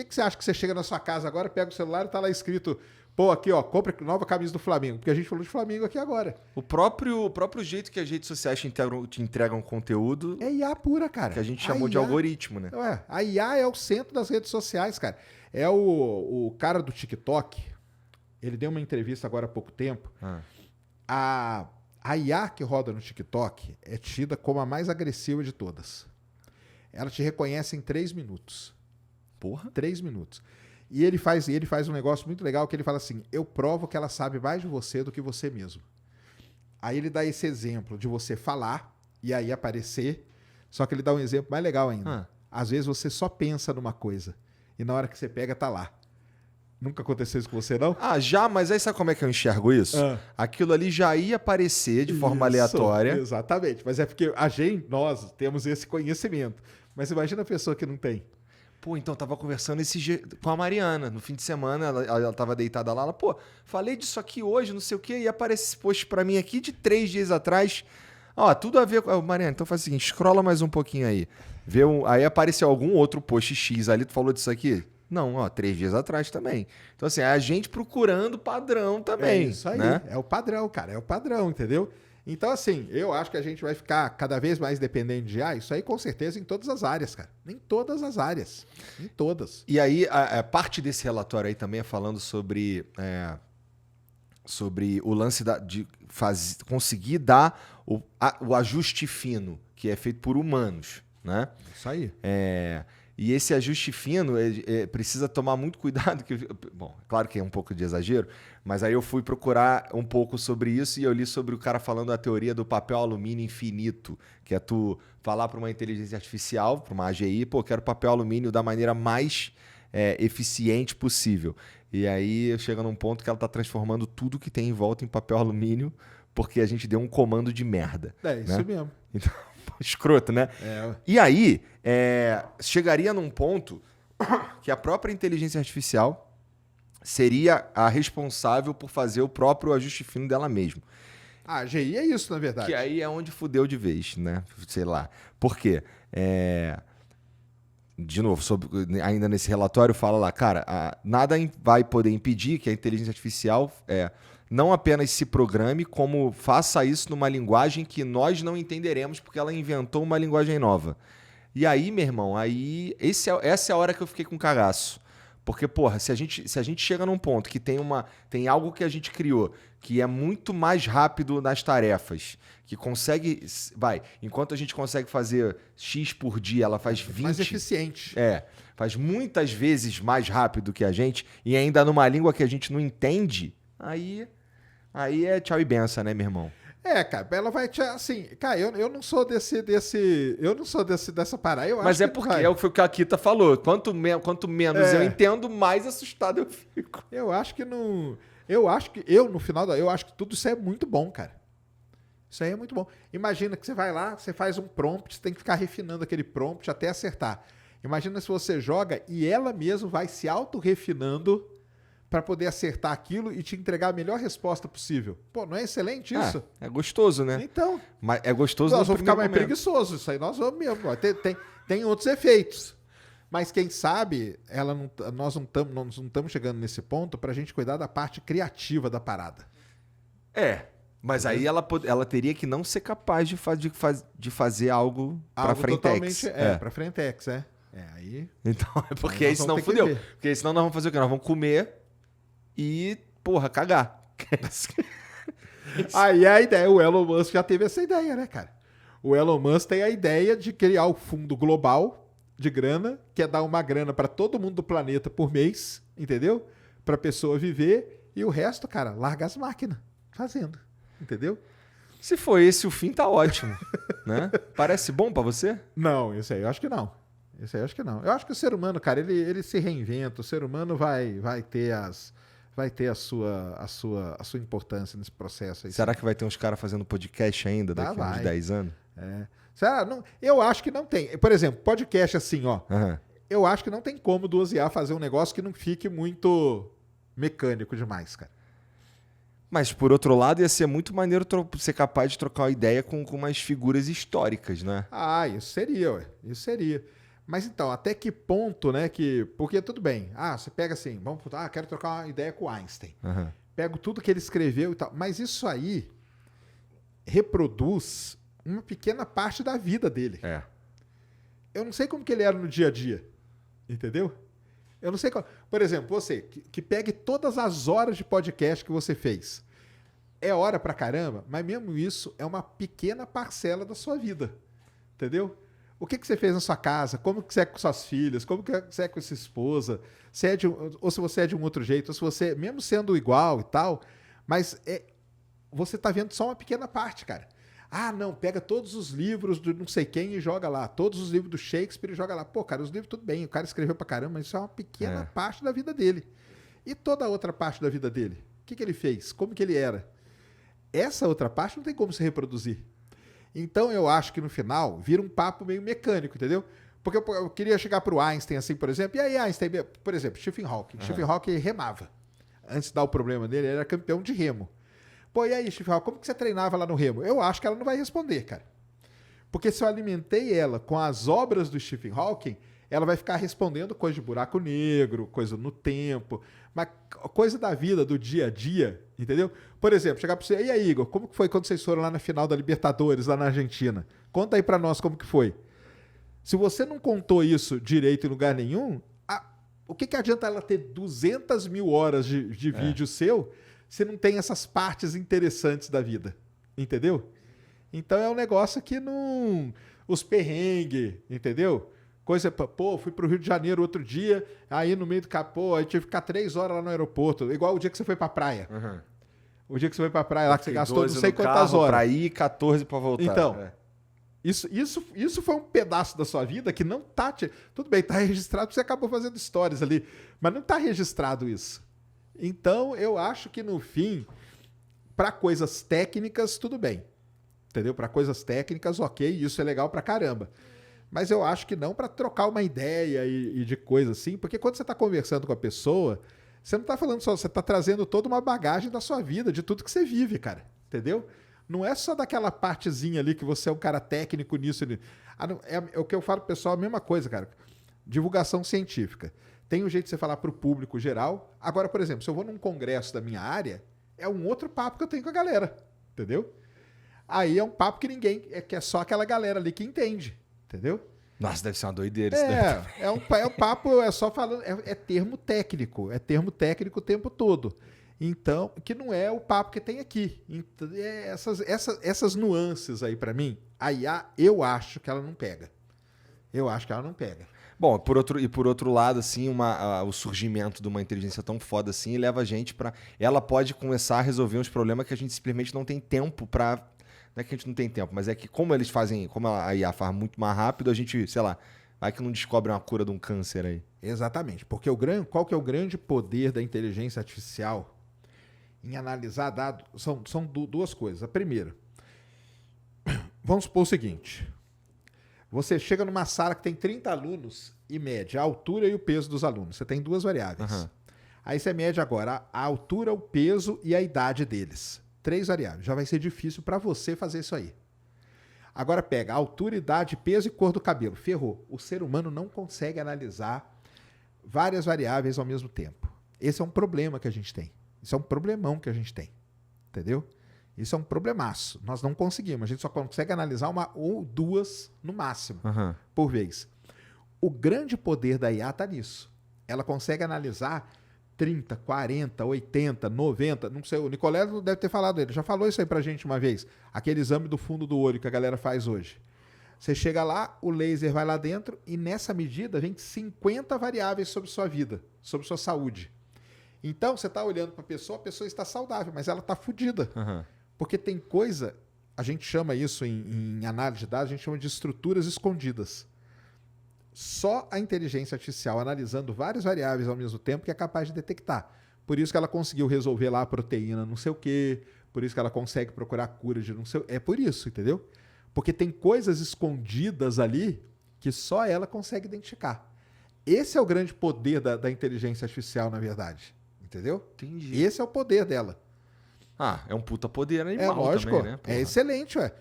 que você acha que você chega na sua casa agora, pega o celular e tá lá escrito, pô, aqui, ó, compra nova camisa do Flamengo, porque a gente falou de Flamengo aqui agora. O próprio jeito que as redes sociais te entregam conteúdo É IA pura, cara. que a gente chamou de algoritmo, né? Ué, a IA é o centro das redes sociais, cara. É o cara do TikTok, ele deu uma entrevista agora há pouco tempo. A IA que roda no TikTok é tida como a mais agressiva de todas. Ela te reconhece em 3 minutos. Porra. 3 minutos. E ele faz um negócio muito legal que ele fala assim, eu provo que ela sabe mais de você do que você mesmo. Aí ele dá esse exemplo de você falar e aí aparecer, só que ele dá um exemplo mais legal ainda. Às vezes você só pensa numa coisa e na hora que você pega, tá lá. Nunca aconteceu isso com você, não? Já, mas aí sabe como é que eu enxergo isso? Aquilo ali já ia aparecer de forma aleatória. Exatamente, mas é porque nós temos esse conhecimento. Mas imagina a pessoa que não tem. Pô, então, tava conversando com a Mariana. No fim de semana, ela tava deitada lá. Ela, pô, falei disso aqui hoje, não sei o quê. E aparece esse post pra mim aqui de 3 dias atrás. Ó, tudo a ver com... Mariana, então faz o seguinte, scrolla mais um pouquinho aí. Aí apareceu algum outro post X ali. Tu falou disso aqui? Não, ó, 3 dias atrás também. Então, assim, é a gente procurando padrão também. É isso aí, né? É o padrão, cara. É o padrão, entendeu? Então, assim, eu acho que a gente vai ficar cada vez mais dependente de isso aí com certeza em todas as áreas, cara. Em todas as áreas. Em todas. E aí, a parte desse relatório aí também é falando sobre o lance de conseguir dar o ajuste fino, que é feito por humanos, né? Isso aí. E esse ajuste fino precisa tomar muito cuidado. Bom, claro que é um pouco de exagero, mas aí eu fui procurar um pouco sobre isso e eu li sobre o cara falando da teoria do papel alumínio infinito, que é tu falar para uma inteligência artificial, para uma AGI, pô, quero papel alumínio da maneira mais eficiente possível. E aí chega num ponto que ela está transformando tudo que tem em volta em papel alumínio porque a gente deu um comando de merda. É isso mesmo. Então, escroto, né? E aí, chegaria num ponto que a própria inteligência artificial seria a responsável por fazer o próprio ajuste fino dela mesma. A AGI é isso, na verdade. Que aí é onde fudeu de vez, né? Sei lá. Por quê? De novo, ainda nesse relatório fala lá, cara, nada vai poder impedir que a inteligência artificial não apenas se programe, como faça isso numa linguagem que nós não entenderemos porque ela inventou uma linguagem nova. E aí, meu irmão, essa é a hora que eu fiquei com cagaço. Porque, porra, se a gente chega num ponto que tem algo que a gente criou que é muito mais rápido nas tarefas, que consegue... enquanto a gente consegue fazer X por dia, ela faz 20... Mais eficiente. Faz muitas vezes mais rápido que a gente, e ainda numa língua que a gente não entende, aí é tchau e benção, né, meu irmão? Cara, ela vai te... Assim, cara, eu não sou eu não sou dessa parada. Mas porque foi o que a Kita falou. Quanto menos eu entendo, mais assustado eu fico. Eu acho que não... no final, eu acho que tudo isso é muito bom, cara. Isso aí é muito bom. Imagina que você vai lá, você faz um prompt, você tem que ficar refinando aquele prompt até acertar. Imagina se você joga e ela mesma vai se auto-refinando para poder acertar aquilo e te entregar a melhor resposta possível. Pô, não é excelente isso? É gostoso, né? Então. Mas é gostoso. Nós vamos ficar mais preguiçosos. Isso aí nós vamos mesmo. Tem outros efeitos. Mas quem sabe, nós não estamos chegando nesse ponto para a gente cuidar da parte criativa da parada. Mas aí ela teria que não ser capaz de fazer algo para frentex. Para frentex, aí... Então, porque aí senão fudeu. Porque senão nós vamos fazer o quê? Nós vamos comer e, porra, cagar. Aí a ideia, o Elon Musk já teve essa ideia, né, cara? O Elon Musk tem a ideia de criar o fundo global de grana, que é dar uma grana para todo mundo do planeta por mês, entendeu? Pra pessoa viver e o resto, cara, larga as máquinas fazendo, entendeu? Se for esse o fim, tá ótimo, né? Parece bom pra você? Não, isso aí eu acho que não. Eu acho que o ser humano, cara, ele se reinventa, o ser humano vai ter a sua importância nesse processo aí. Será que vai ter uns caras fazendo podcast ainda daqui a uns 10 anos? Será? Não, eu acho que não tem. Por exemplo, podcast assim, ó. Eu acho que não tem como do IA fazer um negócio que não fique muito mecânico demais, cara. Mas, por outro lado, ia ser muito maneiro ser capaz de trocar uma ideia com umas figuras históricas, né? Isso seria, ué. Isso seria. Mas então, até que ponto, né, que... Porque tudo bem, você pega assim, quero trocar uma ideia com o Einstein. Aham. Pego tudo que ele escreveu e tal, mas isso aí reproduz uma pequena parte da vida dele. É. Eu não sei como que ele era no dia a dia, entendeu? Eu não sei qual... Por exemplo, você, que pegue todas as horas de podcast que você fez. É hora pra caramba, mas mesmo isso é uma pequena parcela da sua vida, entendeu? O que você fez na sua casa? Como que você é com suas filhas? Como que você é com sua esposa? Ou se você é de um outro jeito, ou se você, mesmo sendo igual e tal, mas você tá vendo só uma pequena parte, cara. Não, pega todos os livros do não sei quem e joga lá. Todos os livros do Shakespeare e joga lá. Pô, cara, os livros tudo bem, o cara escreveu pra caramba, mas isso é uma pequena parte da vida dele. E toda a outra parte da vida dele? O que ele fez? Como que ele era? Essa outra parte não tem como se reproduzir. Então eu acho que no final vira um papo meio mecânico, entendeu? Porque eu queria chegar pro Einstein, assim, por exemplo. E aí, Einstein, por exemplo, Stephen Hawking. Stephen Hawking remava. Antes de dar o problema dele, ele era campeão de remo. Pô, e aí, Stephen Hawking, como que você treinava lá no remo? Eu acho que ela não vai responder, cara. Porque se eu alimentei ela com as obras do Stephen Hawking, ela vai ficar respondendo coisa de buraco negro, coisa no tempo, mas coisa da vida, do dia a dia, entendeu? Por exemplo, chegar para você, e aí, Igor, como que foi quando vocês foram lá na final da Libertadores, lá na Argentina? Conta aí para nós como que foi. Se você não contou isso direito em lugar nenhum, o que adianta ela ter 200 mil horas de vídeo seu se não tem essas partes interessantes da vida? Entendeu? Então é um negócio que não... Os perrengues, entendeu? Coisa, fui pro Rio de Janeiro outro dia, aí no meio do capô, aí tive que ficar 3 horas lá no aeroporto, igual o dia que você foi pra praia. Uhum. O dia que você foi pra praia lá, que você gastou não sei quantas carro horas. Pra ir, 14 pra voltar. Então, isso foi um pedaço da sua vida que não tá... Tudo bem, tá registrado porque você acabou fazendo stories ali, mas não tá registrado isso. Então, eu acho que no fim, pra coisas técnicas, tudo bem. Entendeu? Pra coisas técnicas, ok, isso é legal pra caramba. Mas eu acho que não para trocar uma ideia e de coisa assim, porque quando você está conversando com a pessoa, você não está falando só, você está trazendo toda uma bagagem da sua vida, de tudo que você vive, cara. Entendeu? Não é só daquela partezinha ali que você é um cara técnico nisso. É o que eu falo pro pessoal, a mesma coisa, cara. Divulgação científica. Tem um jeito de você falar para o público geral. Agora, por exemplo, se eu vou num congresso da minha área, é um outro papo que eu tenho com a galera. Entendeu? Aí é um papo que que é só aquela galera ali que entende. Entendeu? Nossa, deve ser uma doideira isso daí. É um papo, é só falando, é termo técnico o tempo todo. Então, que não é o papo que tem aqui. Então, essas nuances aí pra mim, a IA, eu acho que ela não pega. Eu acho que ela não pega. Bom, por outro lado, assim, o surgimento de uma inteligência tão foda assim leva a gente pra... Ela pode começar a resolver uns problemas que a gente simplesmente não tem tempo pra... Não é que a gente não tem tempo, mas é que como a IA faz muito mais rápido, a gente, sei lá, vai que não descobre uma cura de um câncer aí. Exatamente, porque qual que é o grande poder da inteligência artificial em analisar dados? São duas coisas. A primeira, vamos supor o seguinte, você chega numa sala que tem 30 alunos e mede a altura e o peso dos alunos. Você tem duas variáveis. Uhum. Aí você mede agora a altura, o peso e a idade deles. 3 variáveis. Já vai ser difícil para você fazer isso aí. Agora pega a altura, idade, peso e cor do cabelo. Ferrou. O ser humano não consegue analisar várias variáveis ao mesmo tempo. Esse é um problema que a gente tem. Isso é um problemão que a gente tem. Entendeu? Isso é um problemaço. Nós não conseguimos. A gente só consegue analisar uma ou duas no máximo por vez. O grande poder da IA está nisso. Ela consegue analisar 30, 40, 80, 90, não sei, o Nicolé deve ter falado, ele já falou isso aí pra gente uma vez, aquele exame do fundo do olho que a galera faz hoje. Você chega lá, o laser vai lá dentro e nessa medida vem 50 variáveis sobre sua vida, sobre sua saúde. Então, você está olhando para a pessoa está saudável, mas ela está fodida. Porque tem coisa, a gente chama isso em análise de dados, a gente chama de estruturas escondidas. Só a inteligência artificial analisando várias variáveis ao mesmo tempo que é capaz de detectar. Por isso que ela conseguiu resolver lá a proteína não sei o quê, por isso que ela consegue procurar cura de não sei o quê. É por isso, entendeu? Porque tem coisas escondidas ali que só ela consegue identificar. Esse é o grande poder da inteligência artificial, na verdade. Entendeu? Entendi. Esse é o poder dela. É um puta poder animal lógico, também, né? É excelente, ué.